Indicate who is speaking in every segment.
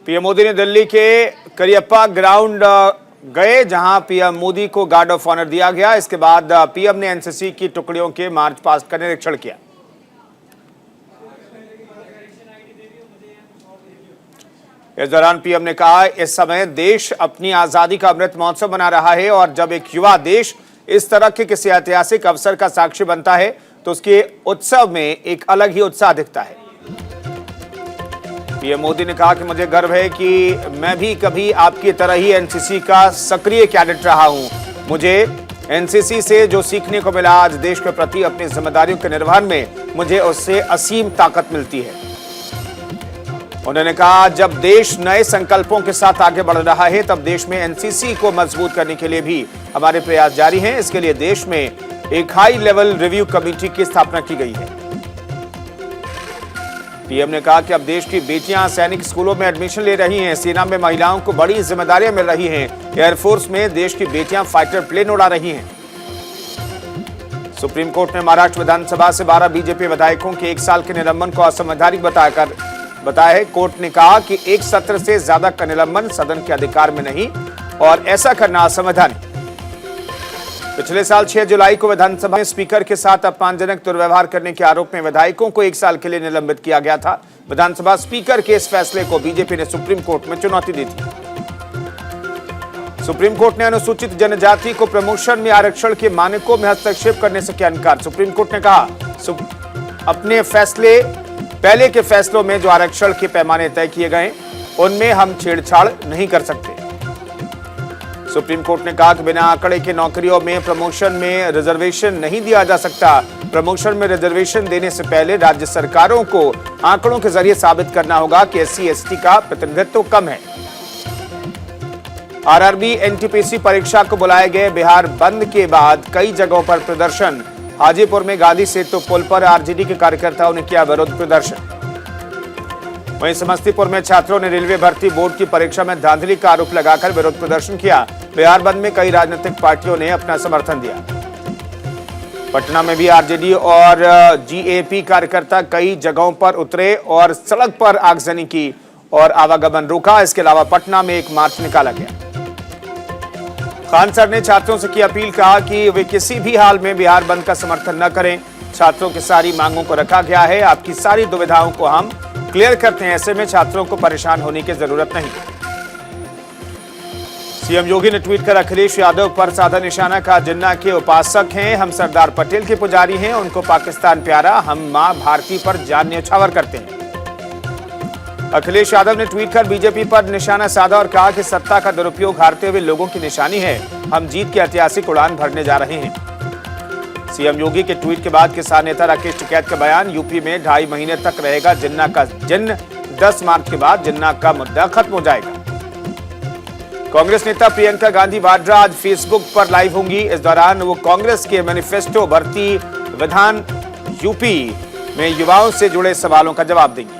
Speaker 1: PM Modi ने दिल्ली के Cariappa ground गए, जहां पीएम मोदी को गार्ड ऑफ ऑनर दिया गया। इसके बाद पीएम ने एनसीसी की टुकड़ियों के मार्च पास्ट का निरीक्षण किया। इस दौरान पीएम ने कहा, इस समय देश अपनी आजादी का अमृत महोत्सव मना रहा है और जब एक युवा देश इस तरह के किसी ऐतिहासिक अवसर का साक्षी बनता है तो उसके उत्सव में एक अलग ही उत्साह दिखता है। पीएम मोदी ने कहा कि मुझे गर्व है कि मैं भी कभी आपकी तरह ही एनसीसी का सक्रिय कैडेट रहा हूं। मुझे एनसीसी से जो सीखने को मिला, आज देश के प्रति अपनी जिम्मेदारियों के निर्वहन में मुझे उससे असीम ताकत मिलती है। उन्होंने कहा, जब देश नए संकल्पों के साथ आगे बढ़ रहा है तब देश में एनसीसी को मजबूत करने के लिए भी हमारे प्रयास जारी हैं। इसके लिए देश में एक हाई लेवल रिव्यू कमेटी की स्थापना की गई है। पीएम ने कहा कि अब देश की बेटियां सैनिक स्कूलों में एडमिशन ले रही हैं, सेना में महिलाओं को बड़ी जिम्मेदारियां मिल रही हैं, एयरफोर्स में देश की बेटियां फाइटर प्लेन उड़ा रही हैं। सुप्रीम कोर्ट ने महाराष्ट्र विधानसभा से 12 बीजेपी विधायकों के 1 साल के निलंबन को असंवैधानिक बताया है। कोर्ट ने कहा कि एक सत्र से ज्यादा का निलंबन सदन के अधिकार में नहीं और ऐसा करना असंवैधानिक। पिछले साल 6 जुलाई को विधानसभा में स्पीकर के साथ अपमानजनक दुर्व्यवहार करने के आरोप में विधायकों को 1 साल के लिए निलंबित किया गया था। विधानसभा स्पीकर के इस फैसले को बीजेपी ने सुप्रीम कोर्ट में चुनौती दी थी। सुप्रीम कोर्ट ने अनुसूचित जनजाति को प्रमोशन में आरक्षण के मानकों में हस्तक्षेप करने से किया इनकार। सुप्रीम कोर्ट ने कहा, अपने फैसले पहले के फैसलों में जो आरक्षण के पैमाने तय किए गए उनमें हम छेड़छाड़ नहीं कर सकते। सुप्रीम कोर्ट ने कहा कि बिना आंकड़े के नौकरियों में प्रमोशन में रिजर्वेशन नहीं दिया जा सकता। प्रमोशन में रिजर्वेशन देने से पहले राज्य सरकारों को आंकड़ों के जरिए साबित करना होगा कि SC/ST का प्रतिनिधित्व कम है। आरआरबी एनटीपीसी परीक्षा को बुलाए गए बिहार बंद के बाद कई जगहों पर प्रदर्शन। हाजीपुर में गांधी सेतु पुल पर आरजेडी के कार्यकर्ताओं ने किया विरोध प्रदर्शन। वहीं समस्तीपुर में छात्रों ने रेलवे भर्ती बोर्ड की परीक्षा में धांधली का आरोप लगाकर विरोध प्रदर्शन किया। बिहार बंद में कई राजनीतिक पार्टियों ने अपना समर्थन दिया। पटना में भी आरजेडी और जीएपी कार्यकर्ता कई जगहों पर उतरे और सड़क पर आगजनी की और आवागमन रोका। इसके अलावा पटना में एक मार्च निकाला गया। खान सर ने छात्रों से की अपील, कहा कि वे किसी भी हाल में बिहार बंद का समर्थन न करें। छात्रों की सारी मांगों को रखा गया है, आपकी सारी दुविधाओं को हम क्लियर करते हैं, ऐसे में छात्रों को परेशान होने की जरूरत नहीं। सीएम योगी ने ट्वीट कर अखिलेश यादव पर साधा निशाना, कहा जिन्ना के उपासक हैं, हम सरदार पटेल के पुजारी हैं, उनको पाकिस्तान प्यारा, हम मां भारती पर जान न्यौछावर करते हैं। अखिलेश यादव ने ट्वीट कर बीजेपी पर निशाना साधा और कहा कि सत्ता का दुरुपयोग हारते हुए लोगों की निशानी है, हम जीत की ऐतिहासिक उड़ान भरने जा रहे हैं। सीएम योगी के ट्वीट के बाद किसान नेता राकेश टिकैत का बयान, यूपी में 2.5 महीने तक रहेगा जिन्ना का जिन्न, 10 मार्च के बाद जिन्ना का मुद्दा खत्म हो जाएगा। कांग्रेस नेता प्रियंका गांधी वाड्रा आज फेसबुक पर लाइव होंगी। इस दौरान वो कांग्रेस के मैनिफेस्टो भर्ती विधान यूपी में युवाओं से जुड़े सवालों का जवाब देंगी।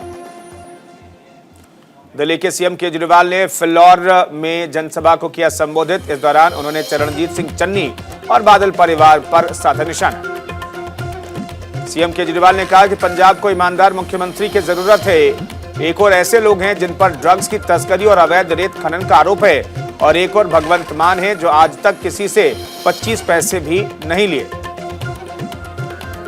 Speaker 1: दिल्ली के सीएम केजरीवाल ने फिल्लौर में जनसभा को किया संबोधित। इस दौरान उन्होंने चरणजीत सिंह चन्नी और बादल परिवार पर साधा निशाना। सीएम केजरीवाल ने कहा कि पंजाब को ईमानदार मुख्यमंत्री की जरूरत है। एक और ऐसे लोग हैं जिन पर ड्रग्स की तस्करी और अवैध रेत खनन का आरोप है और एक और भगवंत मान है जो आज तक किसी से 25 पैसे भी नहीं लिए।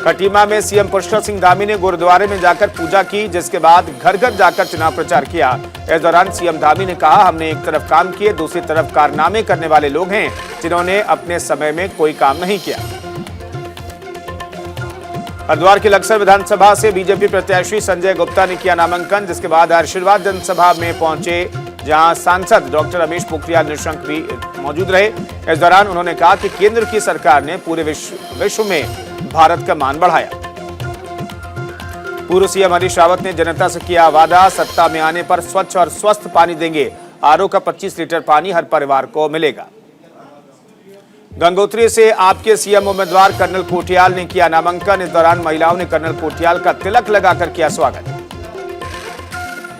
Speaker 1: खटीमा में सीएम पुष्कर सिंह धामी ने गुरुद्वारे में जाकर पूजा की, जिसके बाद घर घर जाकर चुनाव प्रचार किया। इस दौरान सीएम धामी ने कहा, हमने एक तरफ काम किए, दूसरी तरफ कारनामे करने वाले लोग हैं जिन्होंने अपने समय में कोई काम नहीं किया। हरिद्वार की लक्सर विधानसभा से बीजेपी प्रत्याशी संजय गुप्ता ने किया नामांकन, जिसके बाद आशीर्वाद जनसभा में पहुंचे, जहां सांसद डॉक्टर रमेश पोखरियाल निशंक भी मौजूद रहे। इस दौरान उन्होंने कहा कि केंद्र की सरकार ने पूरे विश्व में भारत का मान बढ़ाया। पूर्व सीएम हरीश रावत ने जनता से किया वादा, सत्ता में आने पर स्वच्छ और स्वस्थ पानी देंगे। आरओ का 25 लीटर पानी हर परिवार को मिलेगा। गंगोत्री से आपके सीएम उम्मीदवार कर्नल कोटियाल ने किया नामांकन। इस दौरान महिलाओं ने कर्नल कोटियाल का तिलक लगाकर किया स्वागत।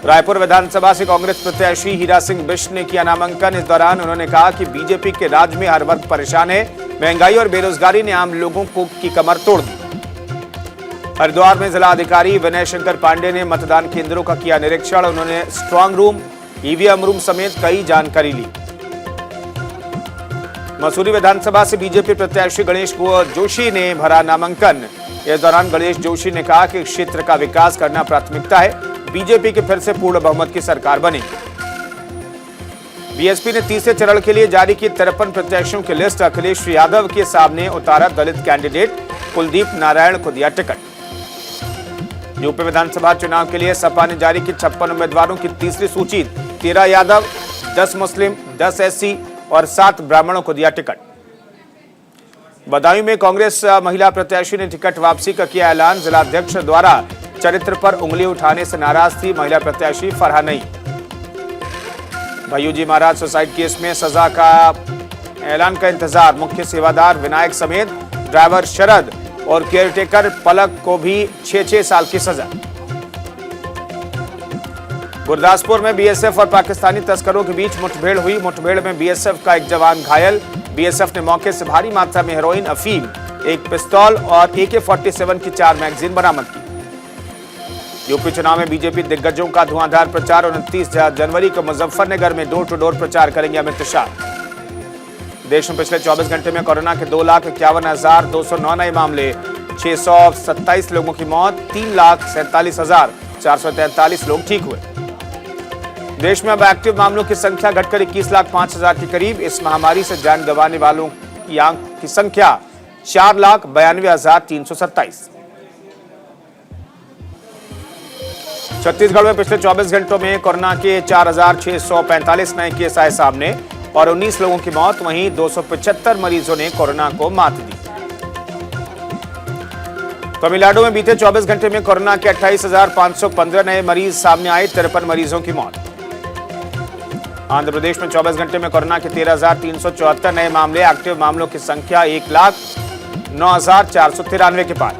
Speaker 1: रायपुर विधानसभा से कांग्रेस प्रत्याशी हीरा सिंह बिष्ट ने किया नामांकन। इस दौरान उन्होंने कहा कि बीजेपी के राज में हर वर्ग परेशान है, महंगाई और बेरोजगारी ने आम लोगों की कमर तोड़ दी। हरिद्वार में जिला अधिकारी विनय शंकर पांडे ने मतदान केंद्रों का किया निरीक्षण। उन्होंने स्ट्रांग रूम, ईवीएम रूम समेत कई जानकारी ली। मसूरी विधानसभा से बीजेपी प्रत्याशी गणेश जोशी ने भरा नामांकन। इस दौरान गणेश जोशी ने कहा कि क्षेत्र का विकास करना प्राथमिकता है। बीजेपी के फिर से पूर्ण बहुमत की सरकार बनेगी। बीएसपी ने तीसरे चरण के लिए जारी की 53 प्रत्याशियों की लिस्ट। अखिलेश यादव के सामने उतारा दलित कैंडिडेट, कुलदीप नारायण को दिया टिकट। यूपी विधानसभा चुनाव के लिए सपा ने जारी की 56 उम्मीदवारों की तीसरी सूची। 13 यादव, 10 मुस्लिम, 10 एससी और 7 ब्राह्मणों को दिया टिकट। बदायूं में कांग्रेस महिला प्रत्याशी ने टिकट वापसी का किया ऐलान। जिलाध्यक्ष द्वारा चरित्र पर उंगली उठाने से नाराज थी महिला प्रत्याशी फरहा नईम। भैयूजी महाराज सुसाइड केस में सजा का ऐलान का इंतजार। मुख्य सेवादार विनायक समेत ड्राइवर शरद और केयरटेकर पलक को भी 6-6 साल की सजा। गुरदासपुर में बीएसएफ और पाकिस्तानी तस्करों के बीच मुठभेड़ हुई। मुठभेड़ में बीएसएफ का एक जवान घायल। बीएसएफ ने मौके से भारी मात्रा में हेरोइन, अफीम, एक पिस्तौल और AK-47 की 4 मैगजीन बरामद की। यूपी चुनाव में बीजेपी दिग्गजों का धुआंधार प्रचार। 29 जनवरी को मुजफ्फरनगर में डोर टू डोर प्रचार करेंगे अमित शाह। देश में पिछले 24 घंटे में कोरोना के 2,51,209 नए मामले, 627 लोगों की मौत, 3,47,443 लोग ठीक हुए। देश में अब एक्टिव मामलों की संख्या घटकर 21,05,000 के करीब। इस महामारी से जान गंवाने वालों की आंक की संख्या 4,92,327। छत्तीसगढ़ में पिछले 24 घंटों में कोरोना के 4,645 नए केस आए सामने और 19 लोगों की मौत। वहीं 275 मरीजों ने कोरोना को मात दी। तमिलनाडु में बीते 24 घंटे में कोरोना के 28,515 नए मरीज सामने आए, 53 मरीजों की मौत। आंध्र प्रदेश में 24 घंटे में कोरोना के 13,374 नए मामले। एक्टिव मामलों की संख्या 1,09,493 के पार।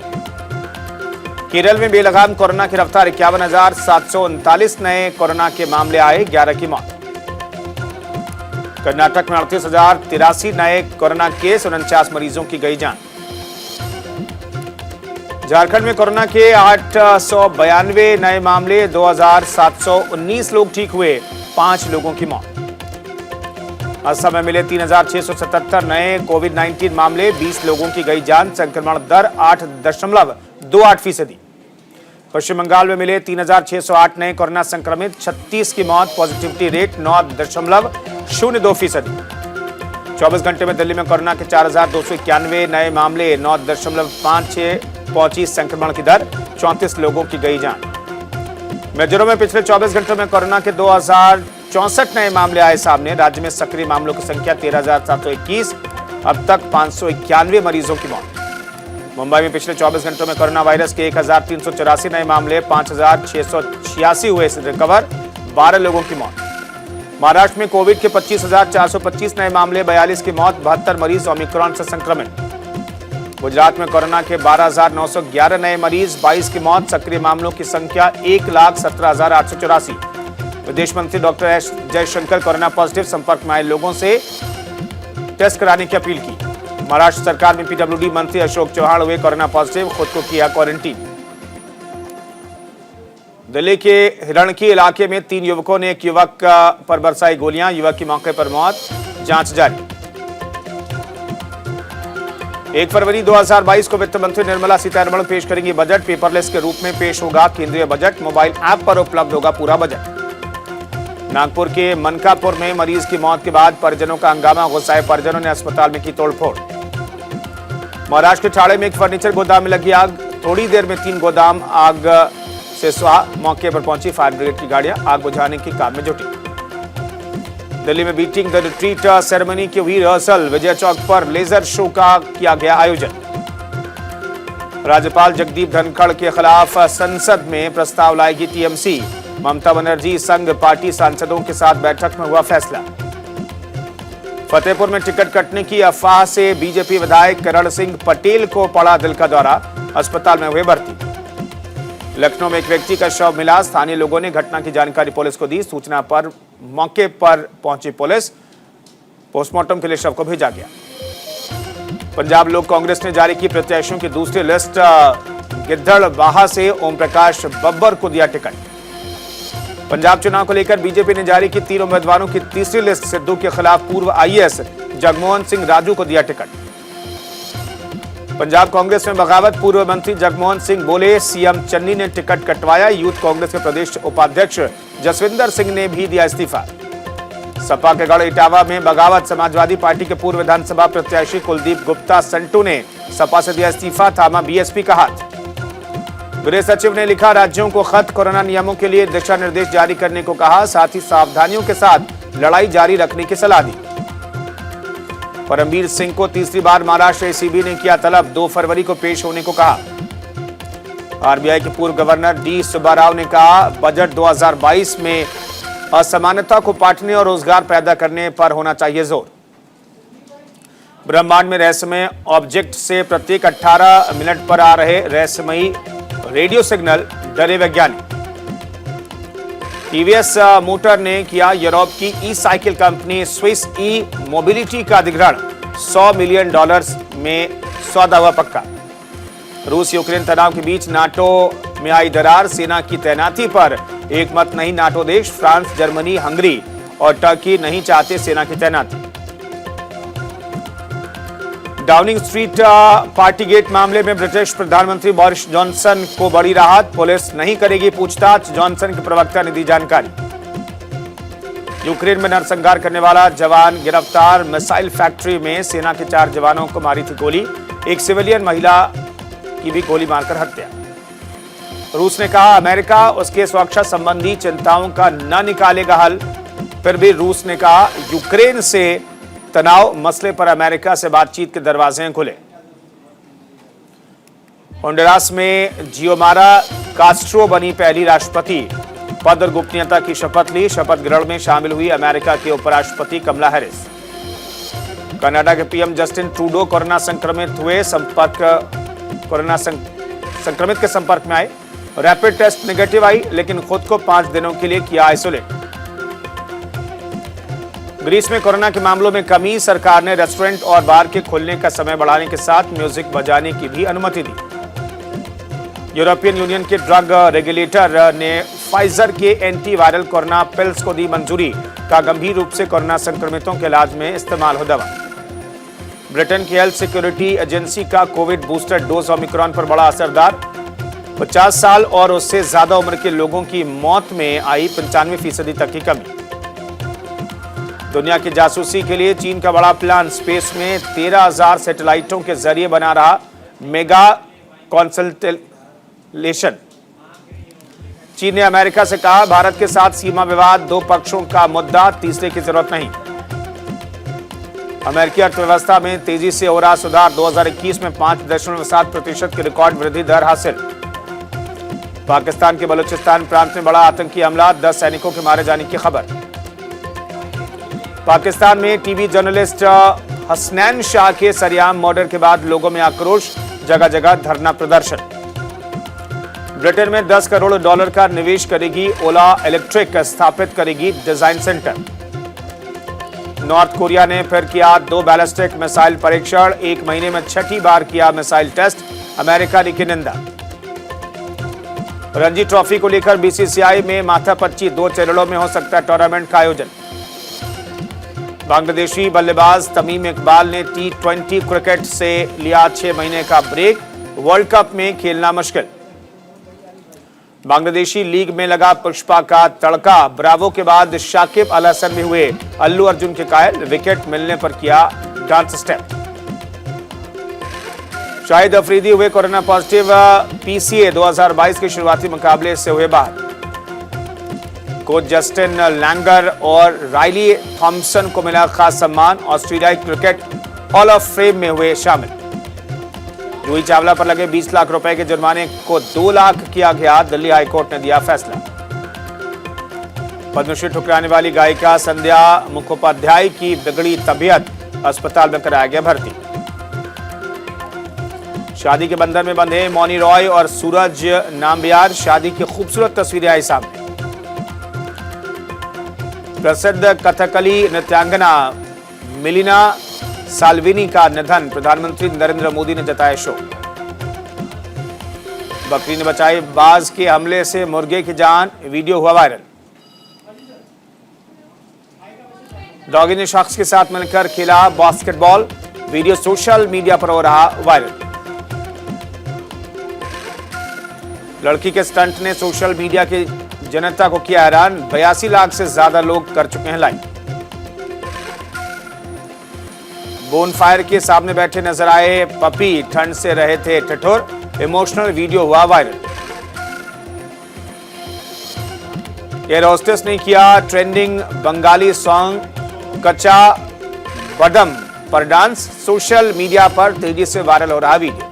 Speaker 1: केरल में बेलगाम कोरोना की रफ्तार 51,739 नए कोरोना के मामले आए, 11 की मौत। कर्नाटक में 38,083 नए कोरोना केस, 49 मरीजों की गई जान। झारखंड में कोरोना के 892 नए मामले, 2,719 लोग ठीक हुए, 5 लोगों की मौत। असम में मिले 3,677 नए कोविड-19 मामले, 20 लोगों की गई जान। संक्रमण दर 8.28%। पश्चिम बंगाल में मिले 3,608 नए कोरोना संक्रमित, 36 की मौत। Positivity rate 9.02%। 24 घंटे में दिल्ली में कोरोना के 4,291 नए मामले, 9.56 पहुंची संक्रमण की दर, 34 लोगों की गई जान। मिजोरम में पिछले 24 घंटों में कोरोना के 2,064 नए मामले आए सामने। राज्य में सक्रिय मामलों की संख्या 13,721। अब तक 591 मरीजों की मौत। मुंबई में पिछले 24 घंटों में कोरोना वायरस के 1,384 नए मामले, 5,686 हुए रिकवर, 12 लोगों की मौत। महाराष्ट्र में कोविड के 25,425 नए मामले, 42 की मौत, 72 मरीज ओमिक्रॉन से संक्रमित। गुजरात में कोरोना के 12,911 नए मरीज, 22 की मौत। सक्रिय मामलों की संख्या 1,17,884। विदेश मंत्री doctor S Jaishankar corona positive संपर्क में आए लोगों से टेस्ट कराने की अपील की। महाराष्ट्र सरकार में पीडब्ल्यूडी मंत्री अशोक चौहान हुए कोरोना पॉजिटिव, खुद को किया क्वारंटीन। दिल्ली के हिरणकी इलाके में 3 युवकों ने एक युवक पर बरसाई गोलियां, युवक की मौके पर मौत, जांच जारी। 1 फरवरी 2022 को वित्त मंत्री निर्मला सीतारमण पेश करेंगी बजट। पेपरलेस के रूप में पेश होगा केंद्रीय बजट। मोबाइल ऐप पर उपलब्ध होगा पूरा बजट। नागपुर के मनकापुर में मरीज की मौत के बाद परिजनों का हंगामा, गुस्साए परिजनों ने अस्पताल में की तोड़फोड़। महाराष्ट्र के ठाणे में एक फर्नीचर गोदाम में लगी आग, थोड़ी देर में 3 गोदाम आग से स्वाह। मौके पर पहुंची फायर ब्रिगेड की गाड़ियां आग बुझाने के काम में जुटी। दिल्ली में बीटिंग द रिट्रीट सेरेमनी की हुई रिहर्सल। विजय चौक पर लेजर शो का किया गया आयोजन। राज्यपाल जगदीप धनखड़ के खिलाफ संसद में प्रस्ताव लाएगी टीएमसी। ममता बनर्जी संघ पार्टी सांसदों के साथ बैठक में हुआ फैसला। फतेहपुर में टिकट कटने की अफवाह से बीजेपी विधायक करण सिंह पटेल को पड़ा दिल का दौरा, अस्पताल में हुए भर्ती। लखनऊ में एक व्यक्ति का शव मिला, स्थानीय लोगों ने घटना की जानकारी पुलिस को दी। सूचना पर मौके पर पहुंची पुलिस, पोस्टमार्टम के लिए शव को भेजा गया। पंजाब लोक कांग्रेस ने जारी की प्रत्याशियों की दूसरी लिस्ट। गिद्धड़बाहा से ओम प्रकाश बब्बर को दिया टिकट। पंजाब चुनाव को लेकर बीजेपी ने जारी की 3 उम्मीदवारों की तीसरी लिस्ट। सिद्धू के खिलाफ पूर्व आईएएस जगमोहन सिंह राजू को दिया टिकट। पंजाब कांग्रेस में बगावत। पूर्व मंत्री जगमोहन सिंह बोले सीएम चन्नी ने टिकट कटवाया। यूथ कांग्रेस के प्रदेश उपाध्यक्ष जसविंदर सिंह ने भी दिया इस्तीफा। सपा के गढ़ इटावा में बगावत। समाजवादी पार्टी के पूर्व विधानसभा प्रत्याशी कुलदीप गुप्ता संटू ने सपा से दिया इस्तीफा, थामा बीएसपी का हाथ। गृह सचिव ने लिखा राज्यों को खत, कोरोना नियमों के लिए दिशा निर्देश जारी करने को कहा, साथ ही सावधानियों के साथ लड़ाई जारी रखने की सलाह दी। परमवीर सिंह को तीसरी बार महाराष्ट्र एसीबी ने किया तलब, 2 फरवरी को पेश होने को कहा। आरबीआई के पूर्व गवर्नर डी सुब्बाराव ने कहा बजट 2022 में असमानता को पाटने और रोजगार पैदा करने पर होना चाहिए जोर। ब्रह्मांड में रहस्यमय ऑब्जेक्ट से प्रत्येक 18 मिनट पर आ रहे रहस्यमयी रेडियो सिग्नल, डरे वैज्ञानिक। टीवीएस मोटर ने किया यूरोप की ई साइकिल कंपनी स्विस ई मोबिलिटी का अधिग्रहण, $100 मिलियन में सौदा हुआ पक्का। रूस यूक्रेन तनाव के बीच नाटो में आई दरार, सेना की तैनाती पर एक मत नहीं नाटो देश। फ्रांस, जर्मनी, हंगरी और टर्की नहीं चाहते सेना की तैनाती। डाउनिंग स्ट्रीट पार्टी गेट मामले में ब्रिटिश प्रधानमंत्री बोरिस जॉनसन को बड़ी राहत, पुलिस नहीं करेगी पूछताछ, जॉनसन के प्रवक्ता ने दी जानकारी। यूक्रेन में नरसंहार करने वाला जवान गिरफ्तार। मिसाइल फैक्ट्री में सेना के 4 जवानों को मारी थी गोली, एक सिविलियन महिला की भी गोली मारकर हत्या। रूस ने कहा अमेरिका उसके सुरक्षा संबंधी चिंताओं का न निकालेगा हल। फिर भी रूस ने कहा यूक्रेन से तनाव मसले पर अमेरिका से बातचीत के दरवाजे खुले। होंडुरास में जियोमारा कास्ट्रो बनी पहली राष्ट्रपति, पद और गोपनीयता की शपथ ली। शपथ ग्रहण में शामिल हुई अमेरिका के उपराष्ट्रपति कमला हैरिस। कनाडा के पीएम जस्टिन ट्रूडो कोरोना संक्रमित हुए, कोरोना संक्रमित के संपर्क में आए। रैपिड टेस्ट नेगेटिव आई, लेकिन खुद को 5 दिनों के लिए किया आइसोलेट। ग्रीस में कोरोना के मामलों में कमी, सरकार ने रेस्टोरेंट और बार के खुलने का समय बढ़ाने के साथ म्यूजिक बजाने की भी अनुमति दी। यूरोपियन यूनियन के ड्रग रेगुलेटर ने फाइजर के एंटीवायरल कोरोना पिल्स को दी मंजूरी, का गंभीर रूप से कोरोना संक्रमितों के इलाज में इस्तेमाल हो दवा। ब्रिटेन की हेल्थ सिक्योरिटी एजेंसी का कोविड बूस्टर डोज ओमिक्रॉन पर बड़ा असरदार, 50 साल और उससे ज्यादा उम्र के लोगों की मौत में आई 95% तक की कमी। दुनिया की जासूसी के लिए चीन का बड़ा प्लान, स्पेस में 13,000 सैटेलाइटों के जरिए बना रहा मेगा कॉन्सल्टेशन। चीन ने अमेरिका से कहा भारत के साथ सीमा विवाद 2 पक्षों का मुद्दा, तीसरे की जरूरत नहीं। अमेरिकी अर्थव्यवस्था में तेजी से हो रहा सुधार, 2021 में 5.7% की रिकॉर्ड वृद्धि दर हासिल। पाकिस्तान के बलूचिस्तान प्रांत में बड़ा आतंकी हमला, 10 सैनिकों के मारे जाने की खबर। पाकिस्तान में टीवी जर्नलिस्ट हसनैन शाह के सरेआम मर्डर के बाद लोगों में आक्रोश, जगह जगह धरना प्रदर्शन। ब्रिटेन में $10 करोड़ का निवेश करेगी ओला इलेक्ट्रिक, स्थापित करेगी डिजाइन सेंटर। नॉर्थ कोरिया ने फिर किया 2 बैलिस्टिक मिसाइल परीक्षण, 1 महीने में 6ठी बार किया मिसाइल टेस्ट, अमेरिका ने की निंदा। रणजी ट्रॉफी को लेकर बीसीसीआई में माथापच्ची, 2 चरणों में हो सकता है टूर्नामेंट का आयोजन। बांग्लादेशी बल्लेबाज तमीम इकबाल ने T20 क्रिकेट से लिया 6 महीने का ब्रेक, वर्ल्ड कप में खेलना मुश्किल। बांग्लादेशी लीग में लगा पुष्पा का तड़का, ब्रावो के बाद शाकिब अल हसन भी हुए अल्लू अर्जुन के कायल, विकेट मिलने पर किया डांस स्टेप। शाहिद अफरीदी हुए कोरोना पॉजिटिव, पीसीए 2022 के शुरुआती मुकाबले से हुए बाहर। कोच जस्टिन लैंगर और राइली थॉम्पसन को मिला खास सम्मान, ऑस्ट्रेलियाई क्रिकेट हॉल ऑफ फेम में हुए शामिल। जूही चावला पर लगे 20 लाख रुपए के जुर्माने को 2 लाख किया गया, दिल्ली हाईकोर्ट ने दिया फैसला। पद्मश्री ठुकराने वाली गायिका संध्या मुखोपाध्याय की बिगड़ी तबीयत, अस्पताल में कराया गया भर्ती। शादी के बंधन में बंधे मौनी रॉय और सूरज नाम्बियार, शादी की खूबसूरत तस्वीरें आई सामने। प्रसिद्ध कथकली नृत्यांगना मिलिना साल्विनी का निधन, प्रधानमंत्री नरेंद्र मोदी ने जताया शोक। बकरी ने बचाई बाज के हमले से मुर्गे की जान, वीडियो हुआ वायरल। डॉगी ने शख्स के साथ मिलकर खेला बास्केटबॉल। वीडियो सोशल मीडिया पर हो रहा वायरल। लड़की के स्टंट ने सोशल मीडिया की जनता को किया हैरान। 82 लाख से ज्यादा लोग कर चुके हैं लाइक। बोनफायर के सामने बैठे नजर आए पपी, ठंड से रहे थे ठिठुर। इमोशनल वीडियो हुआ वायरल। एयर होस्टेस ने किया ट्रेंडिंग बंगाली सॉन्ग कच्चा बडम पर डांस। सोशल मीडिया पर तेजी से वायरल हो रहा वीडियो।